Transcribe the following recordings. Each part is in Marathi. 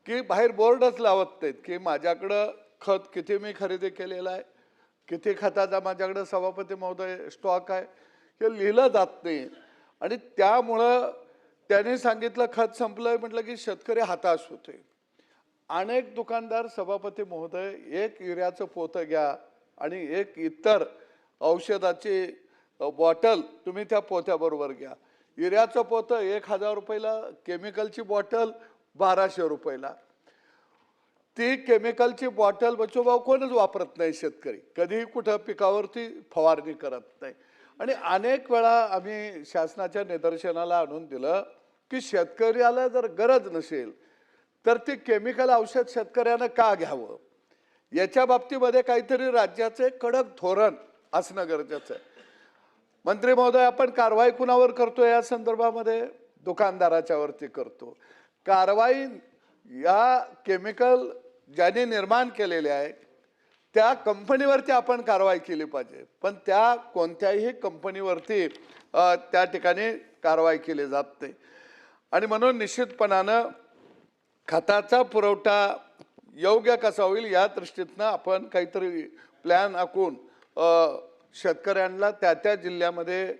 की बाहेर बोर्डच लावत नाहीत की माझ्याकडं खत किती मी खरेदी केलेलं आहे, किती खताचा माझ्याकडे सभापती महोदय स्टॉक आहे, हे लिहिलं जात नाही. आणि त्यामुळं त्यांनी सांगितलं खत संपलंय म्हटलं की शेतकरी हताश होते. अनेक दुकानदार सभापती महोदय एक युरियाचं पोतं घ्या आणि एक इतर औषधाची बॉटल तुम्ही त्या पोत्याबरोबर घ्या. युरियाचं पोतं 1000 रुपयाला, केमिकलची बॉटल 1200 रुपयाला. ती केमिकलची बॉटल बच्चूभाऊ कोणच वापरत नाही शेतकरी, कधीही कुठं पिकावरती फवारणी करत नाही. आणि अनेक वेळा आम्ही शासनाच्या निदर्शनाला आणून दिलं की शेतकऱ्याला जर गरज नसेल तर ते केमिकल औषध शेतकऱ्यानं का घ्यावं, याच्या बाबतीमध्ये काहीतरी राज्याचे कडक धोरण असणं गरजेचं आहे. मंत्री महोदय, आपण कारवाई कुणावर करतो या संदर्भामध्ये? दुकानदाराच्या वरती करतो. कारवाई या केमिकल ज्याने निर्माण केलेले आहे त्या कंपनीवरती आपण कारवाई केली पाहिजे, पण त्या कोणत्याही कंपनीवरती त्या ठिकाणी कारवाई केली जात नाही. आणि म्हणून निश्चितपणानं खताचा पुरवठा योग्य कसा होईल या दृष्टीतनं आपण काहीतरी प्लॅन आखून शेतकऱ्यांना त्या त्या जिल्ह्यामध्ये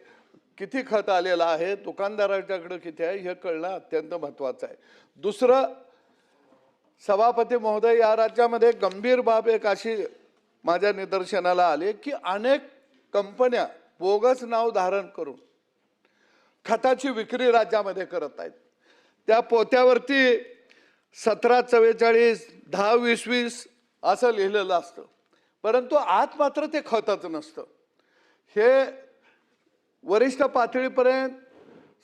किती खत आलेलं आहे, दुकानदाराच्याकडे किती आहे हे कळणं अत्यंत महत्त्वाचं आहे. दुसरं, सभापती महोदय, या राज्यामध्ये गंभीर बाब एक अशी माझ्या निदर्शनाला आली की अनेक कंपन्या बोगस नाव धारण करून खताची विक्री राज्यामध्ये करत आहेत. त्या पोत्यावरती 1744 10-20-20 असं लिहिलेलं असतं, परंतु आत मात्र ते खतच नसतं. हे वरिष्ठ पातळीपर्यंत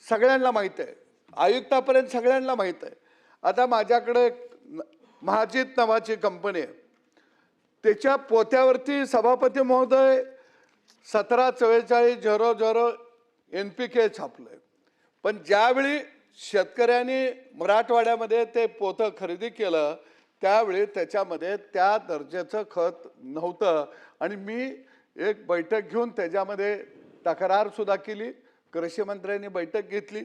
सगळ्यांना माहीत आहे, आयुक्तापर्यंत सगळ्यांना माहीत आहे. आता माझ्याकडे महाजित नावाची कंपनी आहे, त्याच्या पोत्यावरती सभापती महोदय 174400 NPK छापलंय. पण ज्यावेळी शेतकऱ्यांनी मराठवाड्यामध्ये ते पोतं खरेदी केलं त्यावेळी त्याच्यामध्ये त्या दर्जाचं खत नव्हतं. आणि मी एक बैठक घेऊन त्याच्यामध्ये तक्रार सुद्धा केली, कृषी मंत्र्यांनी बैठक घेतली,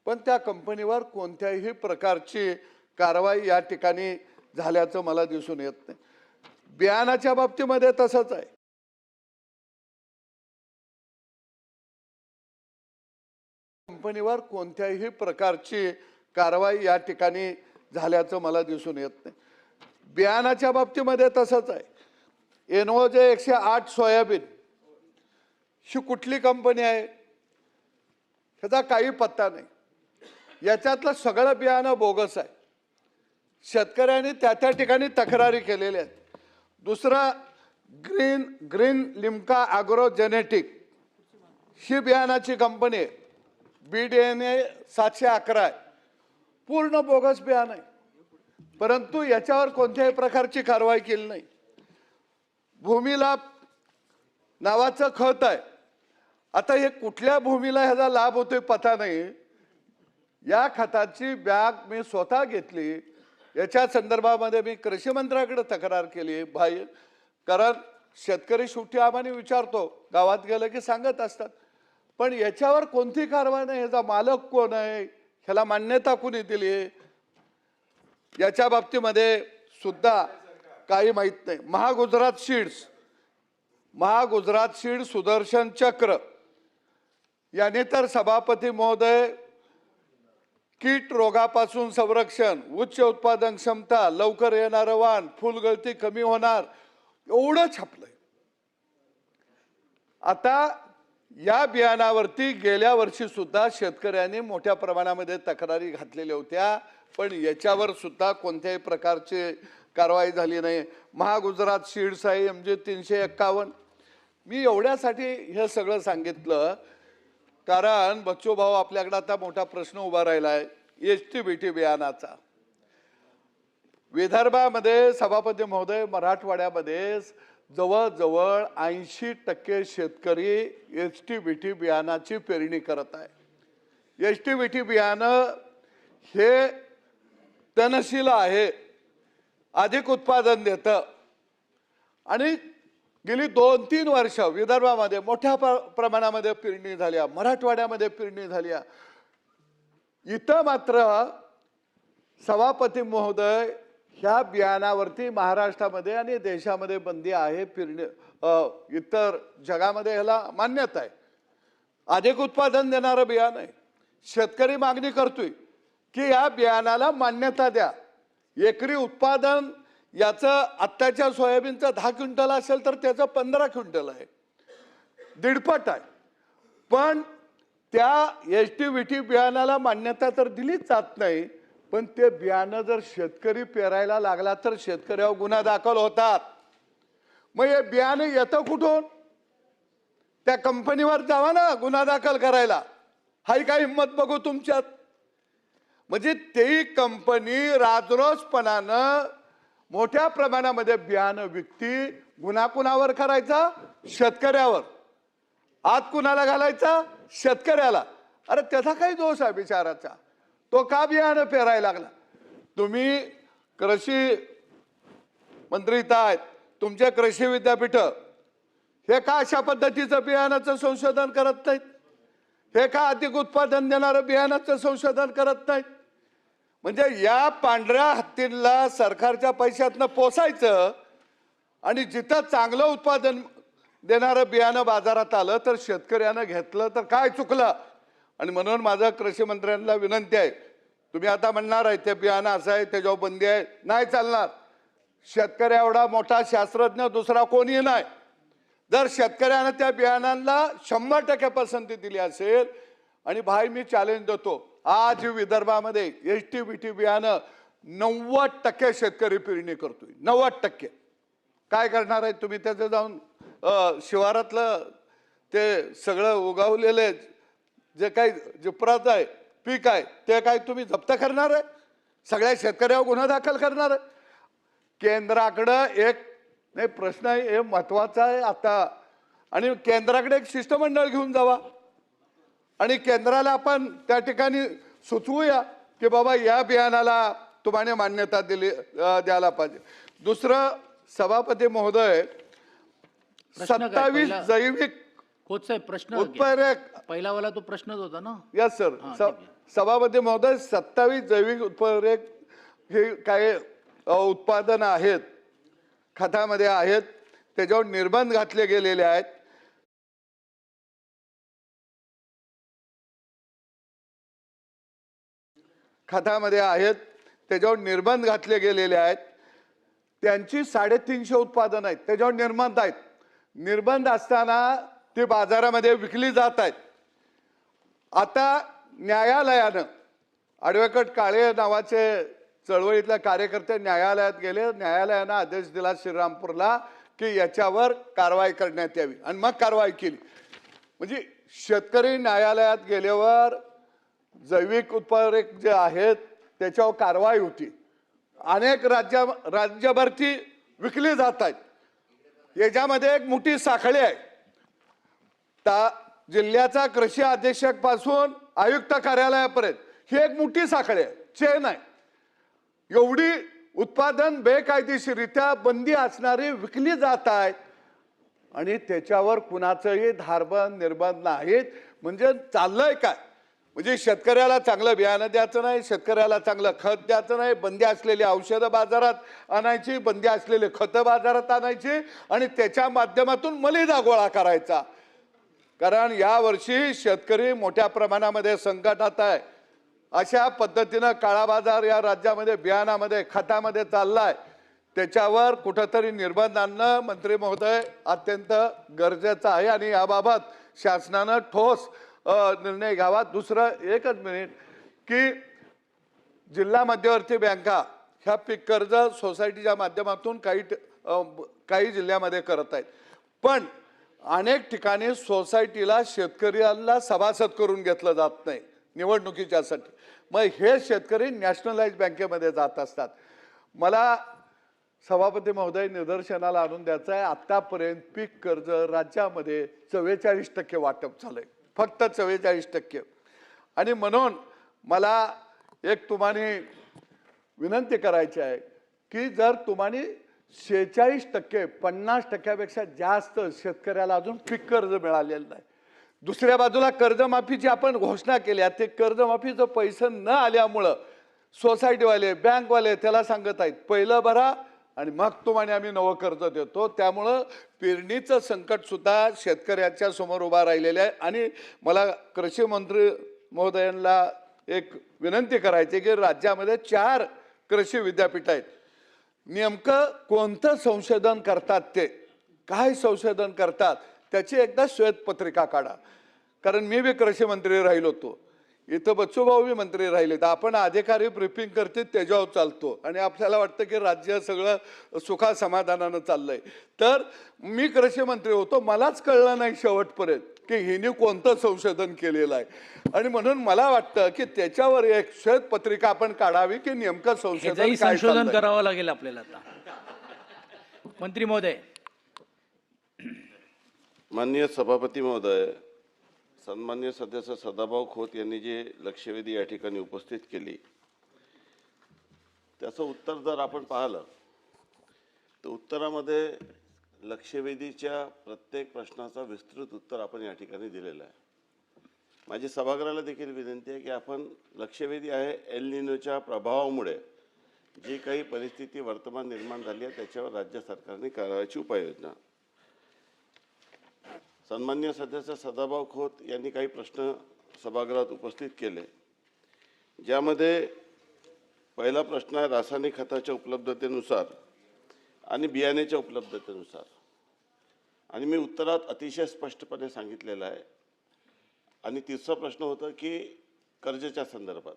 पण त्या कंपनीवर कोणत्याही प्रकारची कारवाई या ठिकाणी झाल्याचं मला दिसून येत नाही. बियाणाच्या बाबतीमध्ये तसंच आहे. कंपनीवर कोणत्याही प्रकारची कारवाई या ठिकाणी झाल्याचं मला दिसून येत नाही. बियाणाच्या बाबतीमध्ये तसंच आहे. एनओजे 108 सोयाबीन ही कुठली कंपनी आहे ह्याचा काही पत्ता नाही. याच्यातलं सगळं बियाणं बोगस आहे. शेतकऱ्यांनी त्या त्या ठिकाणी तक्रारी केलेल्या आहेत. दुसरा, ग्रीन लिम्का ॲग्रो जेनेटिक ही बियाणाची कंपनी आहे, BDNA 711 आहे, पूर्ण बोगस बियाणं आहे, परंतु याच्यावर कोणत्याही प्रकारची कारवाई केली नाही. भूमीला नावाचं खत आहे, आता हे कुठल्या भूमीला ह्याचा लाभ होतोय पता नाही. या खताची बॅग मी स्वतः घेतली, याच्या संदर्भामध्ये मी कृषी मंत्र्याकडे तक्रार केली भाई, कारण शेतकरी शेवटी आम्हाला विचारतो, गावात गेलं की सांगत असतात, पण याच्यावर कोणती कारवाई नाही. ह्याचा मालक कोण आहे, ह्याला मान्यता कोणी दिली, याच्या बाबतीमध्ये सुद्धा काही माहीत नाही. महागुजरात सीड सुदर्शन चक्र याने तर सभापती महोदय कीट रोगापासून संरक्षण, उच्च उत्पादन क्षमता, लवकर येणारं वाण, फुलगळती कमी होणार एवढं छापलंय. आता या बियाणावरती गेल्या वर्षी सुद्धा शेतकऱ्यांनी मोठ्या प्रमाणामध्ये तक्रारी घातलेल्या होत्या, पण याच्यावर सुद्धा कोणत्याही प्रकारची कारवाई झाली नाही. महागुजरात सीड्स आहे MG 351. मी एवढ्यासाठी हे सगळं सांगितलं कारण बच्चू भाऊ, आपल्याकडे आता मोठा प्रश्न उभा राहिला आहे HTBT बियाणाचा. विदर्भामध्ये सभापती महोदय, मराठवाड्यामध्ये जवळजवळ 80% शेतकरी HTBT बियाणाची पेरणी करत आहे. HTBT बियाणं हे तनशील आहे, अधिक उत्पादन देतं आणि गेली 2-3 वर्ष विदर्भामध्ये मोठ्या प्रमाणामध्ये पेरणी झाली, मराठवाड्यामध्ये पेरणी झाली. इथं मात्र सभापती महोदय ह्या बियाणावरती महाराष्ट्रामध्ये आणि देशामध्ये बंदी आहे, इतर जगामध्ये ह्याला मान्यता आहे. अधिक उत्पादन देणारं बियाणं आहे. शेतकरी मागणी करतोय की या बियाणाला मान्यता द्या. एकरी उत्पादन याचं आत्ताच्या सोयाबीनचं 10 क्विंटल असेल तर त्याचं 15 क्विंटल आहे, दीडपट आहे. पण त्या HTVT बियाणाला मान्यता तर दिलीच जात नाही. पण ते बियाणं जर शेतकरी पेरायला लागला तर शेतकऱ्यावर गुन्हा दाखल होतात. मग हे बियाणं येतं कुठून? त्या कंपनीवर जावा ना गुन्हा दाखल करायला. हाय काय हिंमत बघू तुमच्यात? म्हणजे ती कंपनी राजरोसपणानं मोठ्या प्रमाणामध्ये बियाणं विकती. गुन्हा कुणावर करायचा? शेतकऱ्यावर. आत कुणाला घालायचा? शेतकऱ्याला. अरे त्याचा काही दोष आहे बिचाराचा? तो का बियाणं पेरायला लागला? तुम्ही कृषी मंत्री आहेत, तुमचे कृषी विद्यापीठ हे का अशा पद्धतीचं बियाणाचं संशोधन करत नाहीत? हे का अधिक उत्पादन देणारं बियाणाचं संशोधन करत नाहीत? म्हणजे या पांढऱ्या हत्तीला सरकारच्या पैशातनं पोसायचं आणि जिथं चांगलं उत्पादन देणारं बियाणं बाजारात आलं तर शेतकऱ्यानं घेतलं तर काय चुकलं? आणि म्हणून माझं कृषी मंत्र्यांना विनंती आहे, तुम्ही आता म्हणणार आहे ते बियाणं असं आहे त्याच्यावर बंदी आहे, नाही चालणार. शेतकऱ्या एवढा मोठा शास्त्रज्ञ दुसरा कोणी नाही. जर शेतकऱ्यानं त्या बियाणांना 100% पसंती दिली असेल, आणि भाई मी चॅलेंज देतो, आज विदर्भामध्ये HTVT बियाणं 90% शेतकरी पेरणी करतोय. 90%. काय करणार आहे तुम्ही? त्याचं जाऊन शिवारातलं ते सगळं उगवलेले जे काही जिपराचं आहे पीक आहे ते काय तुम्ही जप्त करणार आहे? सगळ्या शेतकऱ्यावर गुन्हा दाखल करणार आहे? केंद्राकडं एक नाही प्रश्न आहे, हे महत्वाचा आहे आता. आणि केंद्राकडे एक शिष्टमंडळ घेऊन जावा आणि केंद्राला आपण त्या ठिकाणी सुचवूया की बाबा या बियाणाला तुम्हाला मान्यता द्यायला पाहिजे. दुसरं, सभापती महोदय, 27 जैविक प्रश्न उत्पादक पहिला वाला तो प्रश्नच होता ना. Yes sir. सभापती महोदय, 27 जैविक उत्पादक हे काय उत्पादन आहेत, खतामध्ये आहेत, त्याच्यावर निर्बंध घातले गेलेले आहेत. खतामध्ये आहेत त्याच्यावर निर्बंध घातले गेलेले आहेत. त्यांची 350 उत्पादन आहेत, त्याच्यावर निर्बंध आहेत. निर्बंध असताना ते बाजारामध्ये विकली जात आहेत. आता न्यायालयानं, ॲडव्होकेट काळे नावाचे चळवळीतले कार्यकर्ते न्यायालयात गेले. न्यायालयानं आदेश दिला श्रीरामपूरला की याच्यावर कारवाई करण्यात यावी, आणि मग कारवाई केली. म्हणजे शेतकरी न्यायालयात गेल्यावर जैविक उत्पादक जे आहेत त्याच्यावर कारवाई होती. अनेक राज्यभर ती विकली जात आहेत. याच्यामध्ये एक मोठी साखळी आहे. जिल्ह्याचा कृषी अधीक्षक पासून आयुक्त कार्यालयापर्यंत ही एक मोठी साखळी आहे, चेन आहे. एवढी उत्पादन बेकायदेशीरित्या बंदी असणारी विकली जात आहेत आणि त्याच्यावर कुणाचंही धारबंद निर्बंध नाहीत. म्हणजे चाललंय काय? म्हणजे शेतकऱ्याला चांगलं बियाणं द्यायचं नाही, शेतकऱ्याला चांगलं खत द्यायचं नाही, बंदी असलेली औषधं बाजारात आणायची, बंदी असलेले खतं बाजारात आणायची आणि त्याच्या माध्यमातून मलिदा गोळा करायचा. कारण यावर्षी शेतकरी मोठ्या प्रमाणामध्ये संकटात आहे. अशा पद्धतीनं काळा बाजार या राज्यामध्ये बियाणामध्ये खतामध्ये चाललाय. त्याच्यावर कुठंतरी निर्बंध आणणं मंत्री महोदय अत्यंत गरजेचं आहे आणि याबाबत शासनानं ठोस निर्णय घ्यावा. दुसरं एकच मिनिट की जिल्हा मध्यवर्ती बँका ह्या पीक कर्ज सोसायटीच्या माध्यमातून काही जिल्ह्यामध्ये करत आहेत. पण अनेक ठिकाणी सोसायटीला शेतकऱ्यांना सभासद करून घेतलं जात नाही निवडणुकीच्यासाठी. मग हे शेतकरी नॅशनलाइज बँकेमध्ये जात असतात. मला सभापती महोदय निदर्शनाला आणून द्यायचं आहे, आतापर्यंत पीक कर्ज राज्यामध्ये 44% वाटप झालंय, फक्त 44%. आणि म्हणून मला एक तुम्हाला विनंती करायची आहे की जर तुम्हाला 46%, 50%पेक्षा जास्त शेतकऱ्याला अजून पीक कर्ज मिळालेलं नाही. दुसऱ्या बाजूला कर्जमाफीची आपण घोषणा केली, ते कर्जमाफीचं पैसे न आल्यामुळं सोसायटीवाले बँकवाले त्याला सांगत आहेत पहिलं भरा आणि मग तुम्हाला आम्ही नवं कर्ज देतो. त्यामुळं पेरणीचं संकट सुद्धा शेतकऱ्याच्या समोर उभा राहिलेलं आहे. आणि मला कृषी मंत्री महोदयांना एक विनंती करायची की राज्यामध्ये 4 कृषी विद्यापीठ आहेत. नेमकं कोणतं संशोधन करतात ते काय संशोधन करतात त्याची एकदा श्वेतपत्रिका काढा. कारण मी बी कृषी मंत्री राहिलो होतो, इथं बच्चूभाऊ बी मंत्री राहिले. तर आपण अधिकारी ब्रीफिंग करते त्याच्यावर चालतो आणि आपल्याला वाटतं की राज्य सगळं सुखा समाधानानं चाललंय. तर मी कृषी मंत्री होतो, मलाच कळलं नाही शेवटपर्यंत की हिने कोणतं संशोधन केलेलं आहे. आणि म्हणून मला वाटतं की त्याच्यावर एक श्वेतपत्रिका आपण काढावी की नेमकं संशोधन ह्याचंही काय संशोधन चाललंय. करावं लागेल आपल्याला आता. मंत्री महोदय. माननीय सभापती महोदय, सन्मान्य सदस्य सदाभाऊ खोत यांनी जे लक्षवेधी या ठिकाणी उपस्थित केली त्याचं उत्तर जर आपण पाहिलं तर उत्तरामध्ये लक्षवेधीच्या प्रत्येक प्रश्नाचा विस्तृत उत्तर आपण या ठिकाणी दिलेलं आहे. माझी सभागृहाला देखील विनंती आहे की आपण लक्षवेधी आहे एल निनोच्या प्रभावामुळे जी काही परिस्थिती वर्तमान निर्माण झाली आहे त्याच्यावर राज्य सरकारने करायची उपाययोजना. सन्मान्य सदस्य सदाभाऊ खोत यांनी काही प्रश्न सभागृहात उपस्थित केले, ज्यामध्ये पहिला प्रश्न आहे रासायनिक खताच्या उपलब्धतेनुसार आणि बियाण्याच्या उपलब्धतेनुसार. आणि मी उत्तरात अतिशय स्पष्टपणे सांगितलेलं आहे. आणि तिसरा प्रश्न होता की कर्जाच्या संदर्भात.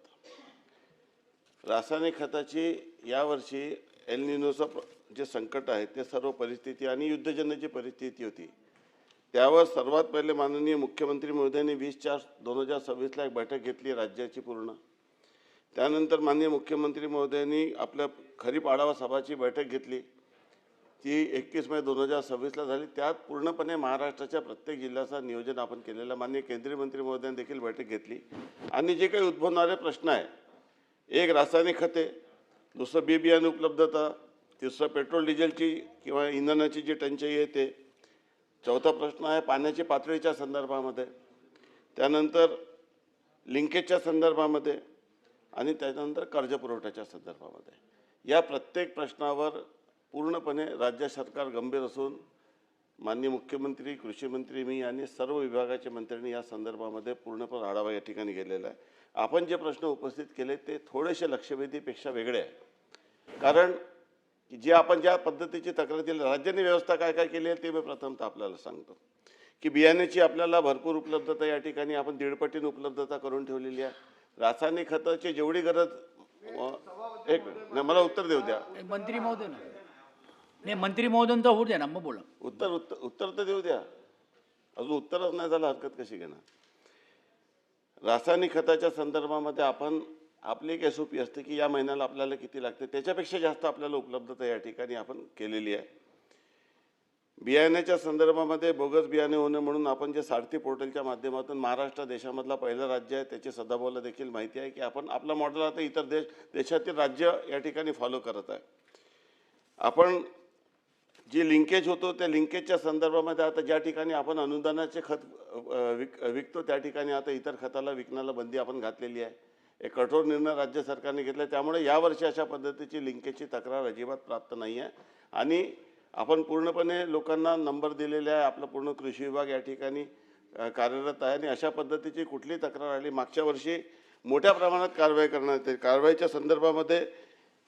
रासायनिक खताची यावर्षी एल निनोचं जे संकट आहे ते सर्व परिस्थिती आणि युद्धजन्य जी परिस्थिती होती त्यावर सर्वात पहिले माननीय मुख्यमंत्री महोदयांनी 20/4/2026 एक बैठक घेतली राज्याची पूर्ण. त्यानंतर माननीय मुख्यमंत्री महोदयांनी आपल्या खरीप आढावा सभाची बैठक घेतली, ती 21 मे 2026 झाली. त्यात पूर्णपणे महाराष्ट्राच्या प्रत्येक जिल्ह्याचं नियोजन आपण केलेलं. माननीय केंद्रीय मंत्री महोदयांनी देखील बैठक घेतली. आणि जे काही उद्भवणारे प्रश्न आहे, एक रासायनिक खते, दुसरं बी बियाणे उपलब्धता, तिसरं पेट्रोल डिझेलची किंवा इंधनाची जी टंचाई आहे ते, चौथा प्रश्न आहे पाण्याची पातळीच्या संदर्भामध्ये, त्यानंतर लिंकेजच्या संदर्भामध्ये आणि त्यानंतर कर्ज पुरवठ्याच्या संदर्भामध्ये. या प्रत्येक प्रश्नावर पूर्णपणे राज्य सरकार गंभीर असून माननीय मुख्यमंत्री, कृषी मंत्री, मी आणि सर्व विभागाच्या मंत्र्यांनी या संदर्भामध्ये पूर्णपणे आढावा या ठिकाणी गेलेला आहे. आपण जे प्रश्न उपस्थित केले ते थोडेसे लक्षवेधीपेक्षा वेगळे आहे. कारण जे आपण ज्या पद्धतीची तक्रार दिली, राज्याने व्यवस्था काय काय केली आहे ते मी प्रथमतः आपल्याला सांगतो की बियाण्याची आपल्याला भरपूर उपलब्धता या ठिकाणी आपण 1.5 पटीने उपलब्धता करून ठेवलेली आहे. रासायनिक खताची जेवढी गरज एक नाही, मला उत्तर देऊ द्या. मंत्री महोदय ना, नाही मंत्री महोदयांचा होऊ द्या ना, मग बोला. उत्तर तर देऊ द्या. अजून उत्तरच नाही झालं, हरकत कशी घेणार. रासायनिक खताच्या संदर्भामध्ये आपण आपली एक SOP असते की या महिन्याला आपल्याला किती लागते, त्याच्यापेक्षा जास्त आपल्याला उपलब्धता या ठिकाणी आपण केलेली आहे. बियाण्याच्या संदर्भामध्ये बोगस बियाणे होणे म्हणून आपण जे सारथी पोर्टलच्या माध्यमातून महाराष्ट्र देशामधला पहिलं राज्य आहे, त्याची सदाभाऊला देखील माहिती आहे की आपण आपला मॉडेल आता इतर देशातील राज्य या ठिकाणी फॉलो करत आहे. आपण जी लिंकेज होतो त्या लिंकेजच्या संदर्भामध्ये आता ज्या ठिकाणी आपण अनुदानाचे खत विकतो त्या ठिकाणी आता इतर खताला विकण्याला बंदी आपण घातलेली आहे. एक कठोर निर्णय राज्य सरकारने घेतला. त्यामुळे यावर्षी अशा पद्धतीची लिंकेजची तक्रार अजिबात प्राप्त नाही आहे. आणि आपण पूर्णपणे लोकांना नंबर दिलेले आहे. आपला पूर्ण कृषी विभाग या ठिकाणी कार्यरत आहे आणि अशा पद्धतीची कुठली तक्रार आली, मागच्या वर्षी मोठ्या प्रमाणात कारवाई करण्यात येते. कारवाईच्या संदर्भामध्ये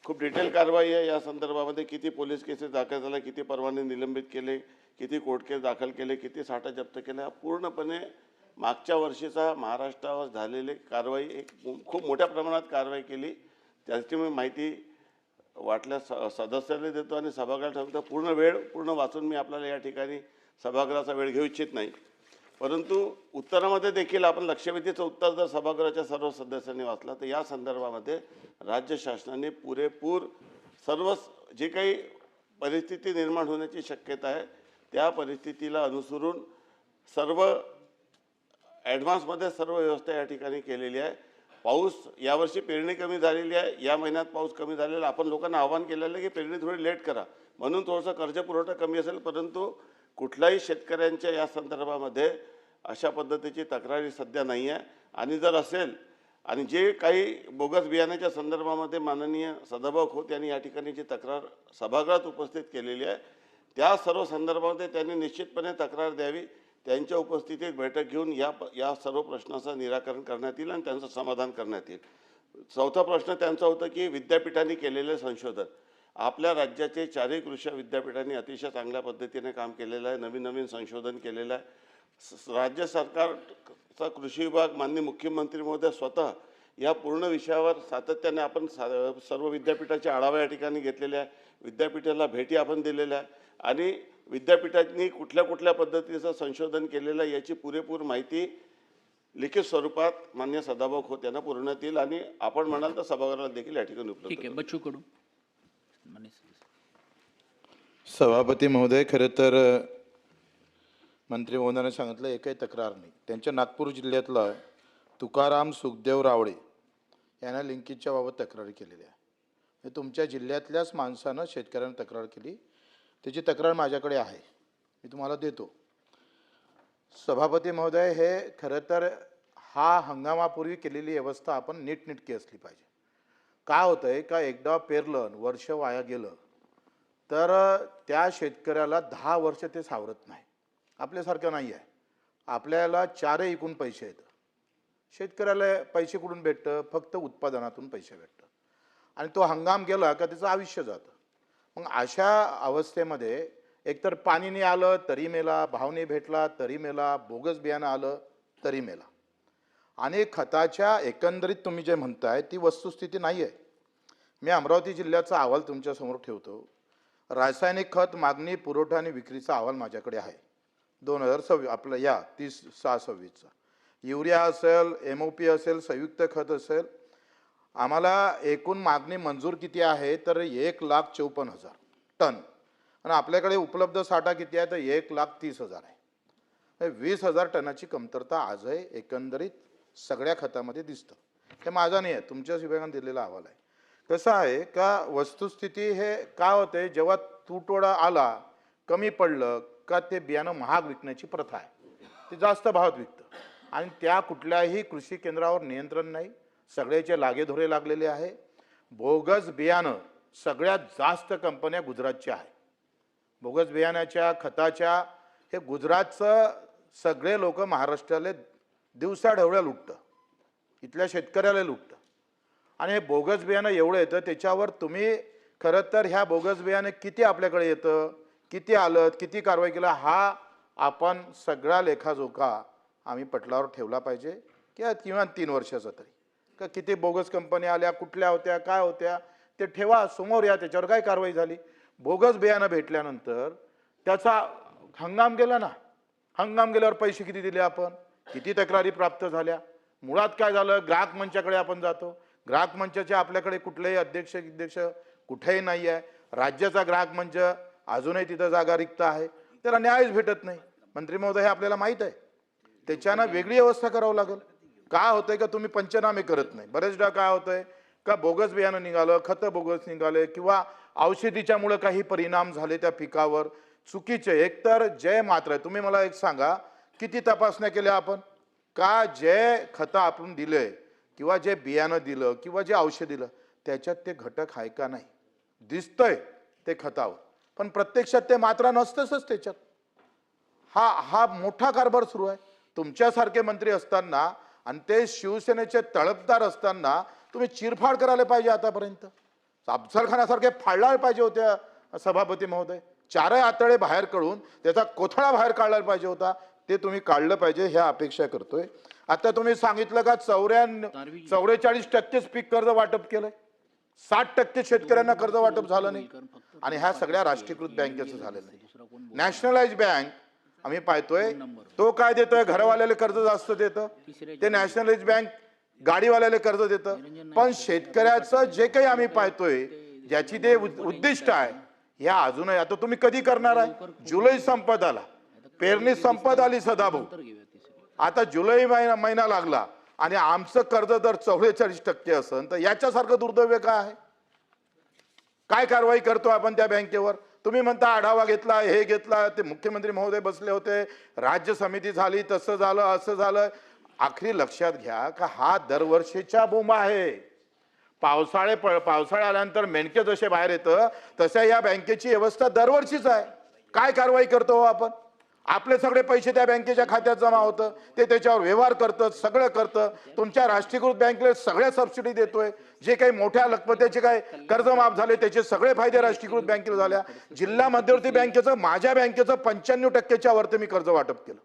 खूप डिटेल कारवाई आहे. या संदर्भामध्ये किती पोलीस केसेस दाखल झाल्या, किती परवाने निलंबित केले, किती कोर्ट केस दाखल केले, किती साठा जप्त केला, पूर्णपणे मागच्या वर्षीचा महाराष्ट्रावर झालेली कारवाई एक खूप मोठ्या प्रमाणात कारवाई केली. त्याची मी माहिती वाटल्यास सदस्याला देतो आणि सभागृहात ठेवतो. पूर्ण वाचून मी आपल्याला या ठिकाणी सभागृहाचा वेळ घेऊ इच्छित नाही. परंतु उत्तरामध्ये देखील आपण लक्षवेधीचं उत्तर जर सभागृहाच्या सर्व सदस्यांनी वाचलं तर या संदर्भामध्ये राज्य शासनाने पुरेपूर सर्व जे काही परिस्थिती निर्माण होण्याची शक्यता आहे त्या परिस्थितीला अनुसरून सर्व ॲडव्हान्समध्ये सर्व व्यवस्था या ठिकाणी केलेली आहे. पाऊस यावर्षी पेरणी कमी झालेली आहे, या महिन्यात पाऊस कमी झालेला. आपण लोकांना आव्हान केलेलं आहे की पेरणी थोडी लेट करा म्हणून थोडंसं कर्ज पुरवठा कमी असेल, परंतु कुठल्याही शेतकऱ्यांच्या या संदर्भामध्ये अशा पद्धतीची तक्रारी सध्या नाही आहे. आणि जर असेल आणि जे काही बोगस बियाण्याच्या संदर्भामध्ये माननीय सदाभाऊ खोत यांनी या ठिकाणी जी तक्रार सभागृहात उपस्थित केलेली आहे त्या सर्व संदर्भामध्ये त्यांनी निश्चितपणे तक्रार द्यावी. त्यांच्या उपस्थितीत बैठक घेऊन या सर्व प्रश्नाचं निराकरण करण्यात येईल आणि त्यांचं समाधान करण्यात येईल. चौथा प्रश्न त्यांचा होता की विद्यापीठांनी केलेले संशोधन. आपल्या राज्याचे चारही कृषी विद्यापीठांनी अतिशय चांगल्या पद्धतीने काम केलेलं आहे, नवीन नवीन संशोधन केलेलं आहे. राज्य सरकारचा कृषी विभाग माननीय मुख्यमंत्री महोदय स्वतः या पूर्ण विषयावर सातत्याने आपण सर्व विद्यापीठाचे आढावा या ठिकाणी घेतलेले आहे. विद्यापीठाला भेटी आपण दिलेल्या आहे आणि विद्यापीठांनी कुठल्या कुठल्या पद्धतीचं संशोधन केलेलं आहे याची पुरेपूर माहिती लिखित स्वरूपात मान्य सदाभाऊ खोत यांना पुरवण्यात येईल आणि आपण म्हणाल तर सभागृहाला देखील या ठिकाणी उपलब्ध ठीक आहे. बच्चू कडू. सभापती महोदय, खरं तर मंत्री महोदयाने सांगितलं एकही तक्रार नाही. त्यांच्या नागपूर जिल्ह्यातला तुकाराम सुखदेव रावळे यांना लिंकेजच्या बाबत तक्रारी केलेली आहे. तुमच्या जिल्ह्यातल्याच माणसानं शेतकऱ्यांना तक्रार केली, त्याची तक्रार माझ्याकडे आहे, मी तुम्हाला देतो. सभापती महोदय, हे खरं तर हा हंगामापूर्वी केलेली व्यवस्था आपण नीटनेटकी असली पाहिजे. काय होतं आहे का एकदा पेरलं वर्ष वाया गेलं तर त्या शेतकऱ्याला 10 वर्ष ते सावरत नाही. आपल्यासारखं नाही आहे. आपल्याला चारही इकून पैसे येतं, शेतकऱ्याला पैसे कुठून भेटतं? फक्त उत्पादनातून पैसे भेटतं आणि तो हंगाम गेला का त्याचं आयुष्य जातं. मग अशा अवस्थेमध्ये एकतर पाणी नाही आलं तरी मेला, भाव नाही भेटला तरी मेला, बोगस बियाणं आलं तरी मेला. आणि खताच्या एकंदरीत तुम्ही जे म्हणताय ती वस्तुस्थिती नाही आहे. मी अमरावती जिल्ह्याचा अहवाल तुमच्यासमोर ठेवतो. रासायनिक खत मागणी, पुरवठा आणि विक्रीचा अहवाल माझ्याकडे आहे 2026 आपलं या 30/6/26चा. युरिया असेल, MOP असेल, संयुक्त खत असेल, आम्हाला एकूण मागणी मंजूर किती आहे तर 1,54,000 टन आणि आपल्याकडे उपलब्ध साठा किती आहे तर 1,30,000 आहे. 20,000 टनाची कमतरता आजही एकंदरीत सगळ्या खतामध्ये दिसतं. हे माझा नाही आहे, तुमच्याच विभागाने दिलेला अहवाल आहे. कसं आहे का वस्तुस्थिती हे काय होते, जेव्हा तुटवडा आला, कमी पडलं का ते बियाणं महाग विकण्याची प्रथा आहे, ते जास्त भावात विकतं आणि त्या कुठल्याही कृषी केंद्रावर नियंत्रण नाही. सगळ्याचे लागेधोरे लागलेले आहे. बोगस बियाणं सगळ्यात जास्त कंपन्या गुजरातच्या आहे. बोगस बियाण्याच्या खताच्या हे गुजरातचं सगळे लोक महाराष्ट्राला दिवसाढवळ्या लुटतं, इथल्या शेतकऱ्याला लुटतं आणि हे बोगस बियाणं एवढं येतं. त्याच्यावर तुम्ही खरं तर ह्या बोगस बियाणं किती आपल्याकडे येतं, किती आलं, किती कारवाई केला, हा आपण सगळा लेखाजोखा आम्ही पटलावर ठेवला पाहिजे किंवा किमान 3 वर्षाचा तरी. का किती बोगस कंपन्या आल्या, कुठल्या होत्या, काय होत्या ते ठेवा समोर, या त्याच्यावर काय कारवाई झाली. बोगस बियाणं भेटल्यानंतर त्याचा हंगाम गेला ना, हंगाम गेल्यावर पैसे किती दिले आपण, किती तक्रारी प्राप्त झाल्या. मुळात काय झालं, ग्राहक मंचाकडे आपण जातो, ग्राहक मंचाचे आपल्याकडे कुठलेही अध्यक्ष कुठेही नाही आहे. राज्याचा ग्राहक मंच अजूनही तिथं जागा रिक्त आहे, त्याला न्यायच भेटत नाही. मंत्री महोदय हे आपल्याला माहीत आहे. त्याच्यानं वेगळी व्यवस्था करावं लागेल. काय होतंय का तुम्ही पंचनामे करत नाही. बरेचदा काय होतंय का बोगस बियाणं निघालं, खतं बोगस निघाले किंवा औषधीच्यामुळे काही परिणाम झाले त्या पिकावर चुकीचे. एकतर जय मात्र तुम्ही मला एक सांगा, किती तपासण्या केल्या आपण का जे खतं आपण दिले किंवा जे बियाणं दिलं किंवा जे औषध दिलं त्याच्यात ते घटक आहे का नाही. दिसतंय ते खतावर, पण प्रत्यक्षात ते मात्रा नसतंच त्याच्यात. हा मोठा कारभार सुरू आहे. तुमच्यासारखे मंत्री असताना आणि ते शिवसेनेचे तळपदार असताना तुम्ही चिरफाड करायला पाहिजे. आतापर्यंत अफजलखानासारखे फाडला पाहिजे होत्या सभापती महोदय. 4 आतडे बाहेर काढून त्याचा कोथळा बाहेर काढला पाहिजे होता, ते तुम्ही काढलं पाहिजे ह्या अपेक्षा करतोय. आता तुम्ही सांगितलं का 44% पीक कर्ज वाटप केलंय, 60% शेतकऱ्यांना कर्ज वाटप झालं नाही आणि ह्या सगळ्या राष्ट्रीयकृत बँकेचं झालेलं नाही. नॅशनलाइज बँक आम्ही पाहतोय तो काय देतोय, घरवाल्याला कर्ज जास्त देतं, ते नॅशनलाइज बँक गाडीवाल्याला कर्ज देतं. पण शेतकऱ्याचं जे काही आम्ही पाहतोय ज्याची ते उद्दिष्ट आहे ह्या अजूनही. आता तुम्ही कधी करणार आहे, जुलै संपत आला, पेरणी संपत आली सदाभाऊ, आता जुलै महिना लागला आणि आमचं कर्ज जर 44% असेल तर याच्यासारखं दुर्दैव काय आहे. काय कारवाई करतो आपण त्या बँकेवर. तुम्ही म्हणता आढावा घेतला, हे घेतला, ते मुख्यमंत्री महोदय बसले होते, राज्य समिती झाली, तसं झालं असं झालं. आखरी लक्षात घ्या का हा दरवर्षीच्या बोंब आहे. पावसाळा आल्यानंतर मेंढके जसे बाहेर येतं तशा या बँकेची व्यवस्था दरवर्षीच आहे. काय कारवाई करतो हो आपण? आपले सगळे पैसे त्या बँकेच्या खात्यात जमा होतं, ते त्याच्यावर व्यवहार करतं, सगळं करतं. तुमच्या राष्ट्रीयकृत बँकेला सगळ्या सबसिडी देतोय. जे काही मोठ्या लखपतीचे काय कर्ज माफ झाले त्याचे सगळे फायदे राष्ट्रीयकृत बँकेला झाल्या. जिल्हा मध्यवर्ती बँकेचं, माझ्या बँकेचं 95% वरती मी कर्ज वाटप केलं.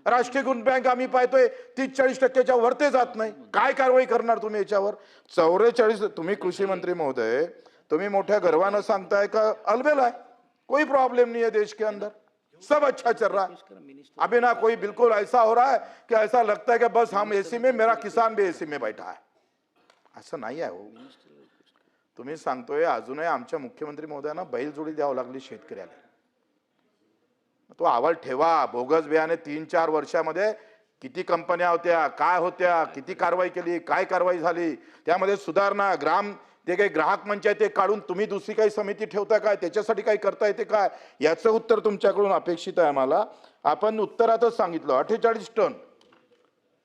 राष्ट्रीयकृत बँक आम्ही पाहतोय 30-40% वरते जात नाही. काय कारवाई करणार तुम्ही याच्यावर? 44 तुम्ही कृषी मंत्री महोदय, तुम्ही मोठ्या गर्वानं सांगताय का अलबेल आहे, कोई प्रॉब्लम नहीं है देश के अंदर, सब अच्छा चल रहा है. अभी ना कोई बिल्कुल ऐसा हो रहा है कि ऐसा लगता है कि बस हम एसी में, मेरा किसान भी एसी में बैठा है. असं नाही आहे हो. तुम्ही सांगतोय अजूनही आमच्या मुख्यमंत्री महोदयांना बैलजोडी द्यावं लागली शेतकऱ्याला. तो अहवाल ठेवा. बोगस बियाणे 3-4 वर्षामध्ये किती कंपन्या होत्या, काय होत्या, किती कारवाई केली, काय कारवाई झाली, त्यामध्ये सुधारणा, ते काही ग्राहक मंच आहे ते काढून तुम्ही दुसरी काही समिती ठेवता काय, त्याच्यासाठी काही करता येते काय, याचं उत्तर तुमच्याकडून अपेक्षित आहे आम्हाला. आपण उत्तरातच सांगितलं 48 टन,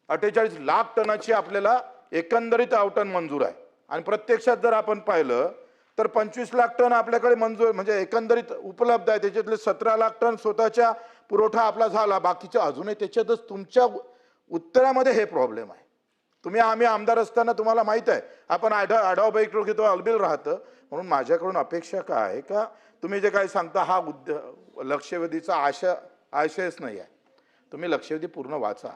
48 लाख टनाची आपल्याला एकंदरीत आवटण मंजूर आहे. आणि प्रत्यक्षात जर आपण पाहिलं तर 25 लाख टन आपल्याकडे मंजूर म्हणजे एकंदरीत उपलब्ध आहे. त्याच्यातले 17 लाख टन स्वतःच्या पुरवठा आपला झाला. बाकीच्या अजूनही त्याच्यातच तुमच्या उत्तरामध्ये हे प्रॉब्लेम आहे. आम्ही आमदार असताना तुम्हाला माहित आहे आपण आढावा बैठक घेतो, अलबेल राहतं. म्हणून माझ्याकडून अपेक्षा काय आहे का तुम्ही जे काय सांगता हा लक्षवेधीचा आशयच नाही आहे. तुम्ही लक्षवेधी पूर्ण वाचा.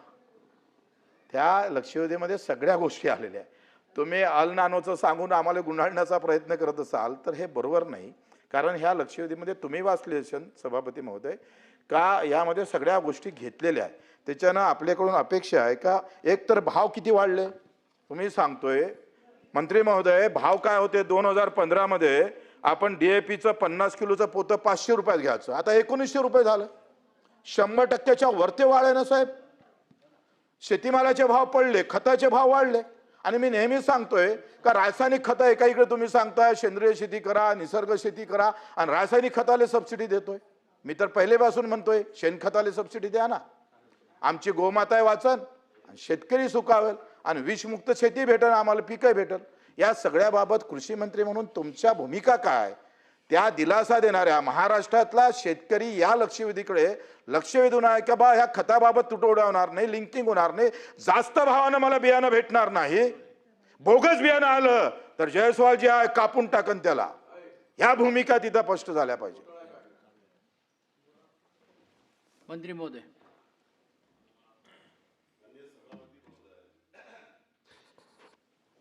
त्या लक्षवेधीमध्ये सगळ्या गोष्टी आलेल्या आहेत. तुम्ही अल नानोचं सांगून आम्हाला गुंडाळण्याचा प्रयत्न करत असाल तर हे बरोबर नाही. कारण ह्या लक्षवेधीमध्ये तुम्ही वाचले असेल सभापती महोदय का यामध्ये सगळ्या गोष्टी घेतलेल्या आहेत. त्याच्यानं आपल्याकडून अपेक्षा आहे का एक तर भाव किती वाढले तुम्ही सांगतोय मंत्री महोदय. भाव काय होते 2015 मध्ये आपण DAPचं 50 किलोचं पोतं 500 रुपयात घ्यायचं, आता 1900 रुपये झालं. 100% वरते वाढ आहे ना साहेब. शेतीमालाचे भाव पडले, खताचे भाव वाढले. आणि मी नेहमी सांगतोय का रासायनिक खतं एका इकडे तुम्ही सांगताय सेंद्रिय शेती करा, निसर्ग शेती करा आणि रासायनिक खताला सबसिडी देतोय. मी तर पहिलेपासून म्हणतोय शेणखताला सबसिडी द्या ना. आमची गोमाता वाचन, शेतकरी सुखावेल आणि विषमुक्त शेती भेटेल, आम्हाला पिकं भेटेल. या सगळ्या बाबत कृषी मंत्री म्हणून तुमच्या भूमिका काय त्या दिलासा देणाऱ्या महाराष्ट्रातला शेतकरी या लक्षवेधीकडे लक्ष वेधून आहे का बा ह्या खताबाबत तुटवडा होणार नाही, लिंकिंग होणार नाही, जास्त भावानं मला बियाणं भेटणार नाही, बोगस बियाणं आलं तर जयस्वाल जे आहे कापून टाकन त्याला. ह्या भूमिका तिथं स्पष्ट झाल्या पाहिजे. मंत्री महोदय.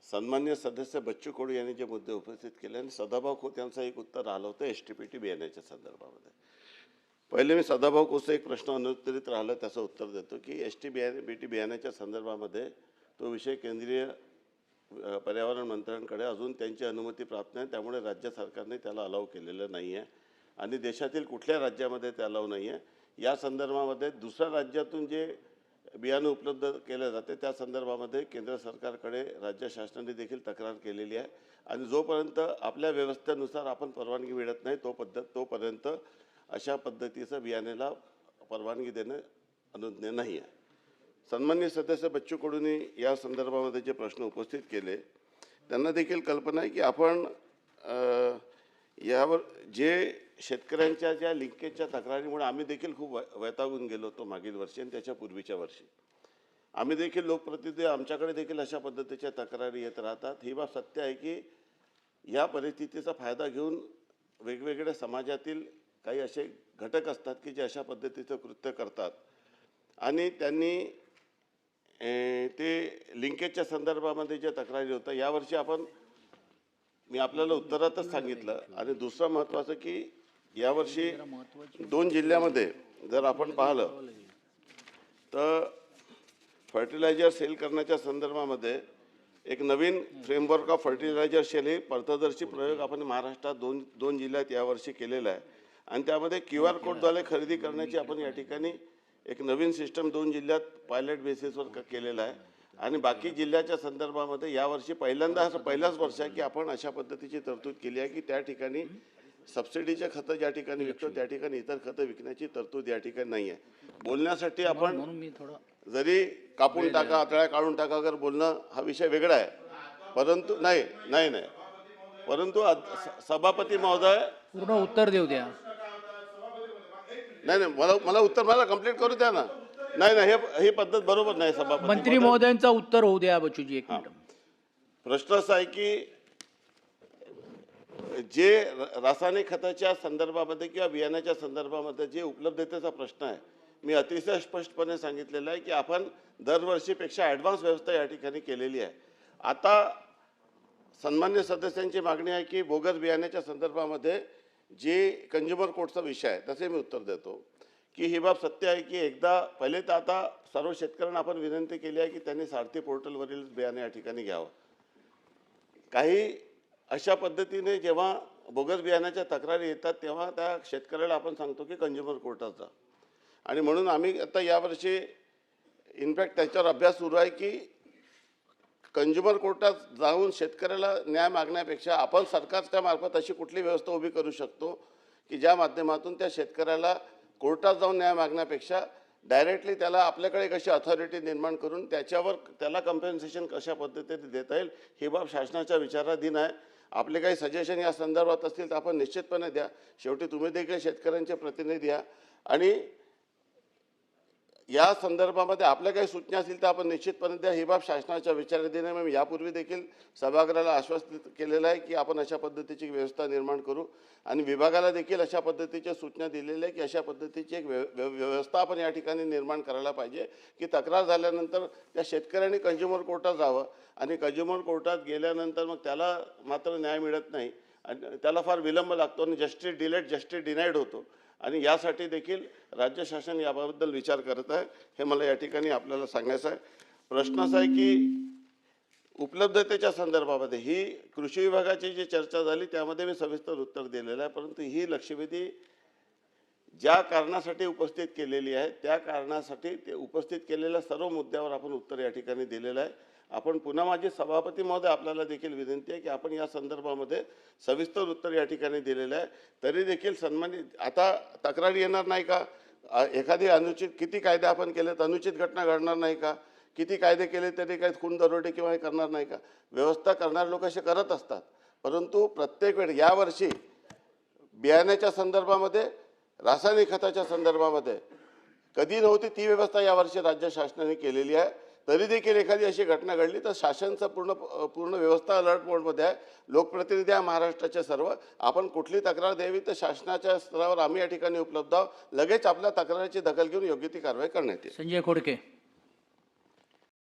सन्मान्य सदस्य बच्चू कडू यांनी जे मुद्दे उपस्थित केले आणि सदाभाऊ खोत यांचं एक उत्तर आलं होतं STPT बियाण्याच्या संदर्भामध्ये. पहिले मी सदाभाऊ खोतचा एक प्रश्न अनुत्तरित राहिला त्याचं उत्तर देतो की STPT बियाण्याच्या संदर्भामध्ये तो विषय केंद्रीय पर्यावरण मंत्र्यांकडे अजून त्यांची अनुमती प्राप्त नाही. त्यामुळे राज्य सरकारने त्याला अलाव केलेलं नाही आहे आणि देशातील कुठल्या राज्यामध्ये ते अलाव नाही आहे. या संदर्भामध्ये दुसऱ्या राज्यातून जे बियाणं उपलब्ध केले जाते त्या संदर्भामध्ये केंद्र सरकारकडे राज्य शासनाने देखील तक्रार केलेली आहे. आणि जोपर्यंत आपल्या व्यवस्थेनुसार आपण परवानगी मिळत नाही तोपर्यंत अशा पद्धतीचं बियाण्याला परवानगी देणं अनुज्ञेय नाही आहे. सन्माननीय सदस्य बच्चू कडूंनी या संदर्भामध्ये जे प्रश्न उपस्थित केले त्यांना देखील कल्पना आहे की आपण यावर जे शेतकऱ्यांच्या ज्या लिंकेजच्या तक्रारीमुळे आम्ही देखील खूप वैतागून गेलो होतो मागील वर्षी आणि त्याच्या पूर्वीच्या वर्षी. आम्ही देखील लोकप्रतिनिधी आमच्याकडे देखील अशा पद्धतीच्या तक्रारी येत राहतात. ही बाब सत्य आहे की या परिस्थितीचा फायदा घेऊन वेगवेगळ्या समाजातील काही असे घटक असतात की जे अशा पद्धतीचं कृत्य करतात आणि त्यांनी ते लिंकेजच्या संदर्भामध्ये ज्या तक्रारी होत्या यावर्षी मी आपल्याला उत्तरातच सांगितलं. आणि दुसरं महत्त्वाचं की यावर्षी 2 जिल्ह्यामध्ये जर आपण पाहिलं तर फर्टिलायझर सेल करण्याच्या संदर्भामध्ये एक नवीन फ्रेमवर्क ऑफ फर्टिलायझर सेल हे पर्थदर्शी प्रयोग आपण महाराष्ट्रात दोन जिल्ह्यात यावर्षी केलेला आहे. आणि त्यामध्ये QR कोडद्वारे खरेदी करण्याची आपण या ठिकाणी एक नवीन सिस्टम 2 जिल्ह्यात पायलट बेसिसवर केलेला आहे. आणि बाकी जिल्ह्याच्या संदर्भामध्ये यावर्षी पहिलाच वर्ष आहे की आपण अशा पद्धतीची तरतूद केली आहे की त्या ठिकाणी सबसिडीचे खतं ज्या ठिकाणी विकतो त्या ठिकाणी इतर खतं विकण्याची तरतूद या ठिकाणी नाही आहे. बोलण्यासाठी आपण जरी कापून टाका, तळ्या काढून टाका वगैरे बोलणं हा विषय वेगळा आहे. परंतु नाही परंतु सभापती महोदय, पूर्ण उत्तर देऊ द्या. नाही मला उत्तर मला कंप्लीट करू द्या ना. नाही ही पद्धत बरोबर नाही. सभापती मंत्री महोदय, महोदयांचा उत्तर होऊ द्या बच्चूजी, एक मिनिट. प्रश्न असा आहे की जे रासायनिक खताच्या संदर्भामध्ये किंवा बियाण्याच्या संदर्भामध्ये जे उपलब्धतेचा प्रश्न आहे, मी अतिशय स्पष्टपणे सांगितलेलं आहे की आपण दरवर्षीपेक्षा ॲडव्हान्स व्यवस्था या ठिकाणी केलेली आहे. आता सन्मान्य सदस्यांची मागणी आहे की बोगस बियाण्याच्या संदर्भामध्ये जे कंझ्युमर कोर्टचा विषय आहे तसे मी उत्तर देतो की ही बाब सत्य आहे की एकदा पहिले तर आता सर्व शेतकऱ्यांना आपण विनंती केली आहे की त्यांनी सारथी पोर्टलवरील बियाणे या ठिकाणी घ्यावं. काही अशा पद्धतीने जेव्हा बोगस बियाण्याच्या तक्रारी येतात तेव्हा त्या शेतकऱ्याला आपण सांगतो की कंझ्युमर कोर्टात जा. आणि म्हणून आम्ही आता यावर्षी इनफॅक्ट त्याच्यावर अभ्यास सुरू आहे की कंझ्युमर कोर्टात जाऊन शेतकऱ्याला न्याय मागण्यापेक्षा आपण सरकारच्या मार्फत अशी कुठली व्यवस्था उभी करू शकतो की ज्या माध्यमातून त्या शेतकऱ्याला कोर्टात जाऊन न्याय मागण्यापेक्षा डायरेक्टली त्याला आपल्याकडे एक अशी अथॉरिटी निर्माण करून त्याच्यावर त्याला कम्पेन्सेशन कशा पद्धतीने देता येईल ही बाब शासनाच्या विचाराधीन आहे. आपले काही सजेशन या संदर्भात असतील तर आपण निश्चितपणे द्या. शेवटी तुम्ही देखील शेतकऱ्यांचे प्रतिनिधी आहात आणि या संदर्भामध्ये आपल्या काही सूचना असतील तर आपण निश्चितपणे द्या. ही बाब शासनाच्या विचाराधीन आहे. मी यापूर्वी देखील सभागृहाला आश्वासित केलेलं आहे की आपण अशा पद्धतीची व्यवस्था निर्माण करू आणि विभागाला देखील अशा पद्धतीच्या सूचना दिलेल्या आहे की अशा पद्धतीची एक व्यवस्था आपण या ठिकाणी निर्माण करायला पाहिजे की तक्रार झाल्यानंतर त्या शेतकऱ्यांनी कंझ्युमर कोर्टात जावं आणि कंझ्युमर कोर्टात गेल्यानंतर मग त्याला मात्र न्याय मिळत नाही आणि त्याला फार विलंब लागतो आणि जस्टिस डिलेड जस्टिस डिनाईड होतो. आणि यासाठी देखील राज्य शासन याबद्दल विचार करत आहे. हे मला या ठिकाणी आपल्याला सांगायचं आहे. प्रश्न असा आहे की उपलब्धतेच्या संदर्भामध्ये ही कृषी विभागाची जी चर्चा झाली त्यामध्ये मी सविस्तर उत्तर दिलेलं आहे. परंतु ही लक्षवेधी ज्या कारणासाठी उपस्थित केलेली आहे त्या कारणासाठी ते उपस्थित केलेल्या सर्व मुद्द्यावर आपण उत्तर या ठिकाणी दिलेलं आहे. आपण पुन्हा माझी सभापती महोदय आपल्याला देखील विनंती आहे की आपण या संदर्भामध्ये सविस्तर उत्तर या ठिकाणी दिलेलं आहे. तरी देखील सन्मानित आता तक्रारी येणार नाही का? एखादी अनुचित किती कायदे आपण केले तर अनुचित घटना घडणार नाही का? किती कायदे केले तरी काही खून दरोडे किंवा हे करणार नाही का? व्यवस्था करणारे लोक असे करत असतात. परंतु प्रत्येक वेळी यावर्षी बियाण्याच्या संदर्भामध्ये रासायनिक खताच्या संदर्भामध्ये कधी नव्हती ती व्यवस्था यावर्षी राज्य शासनाने केलेली आहे. तरी देखील एखादी अशी घटना घडली तर शासनचं पूर्ण व्यवस्था अलर्ट मोडमध्ये आहे. लोकप्रतिनिधी आहे महाराष्ट्राचे सर्व. आपण कुठली तक्रार द्यावी तर शासनाच्या स्तरावर आम्ही या ठिकाणी उपलब्ध आहोत. लगेच आपल्या तक्रारीची दखल घेऊन योग्य ती कारवाई करण्यात येईल. संजय खोडके.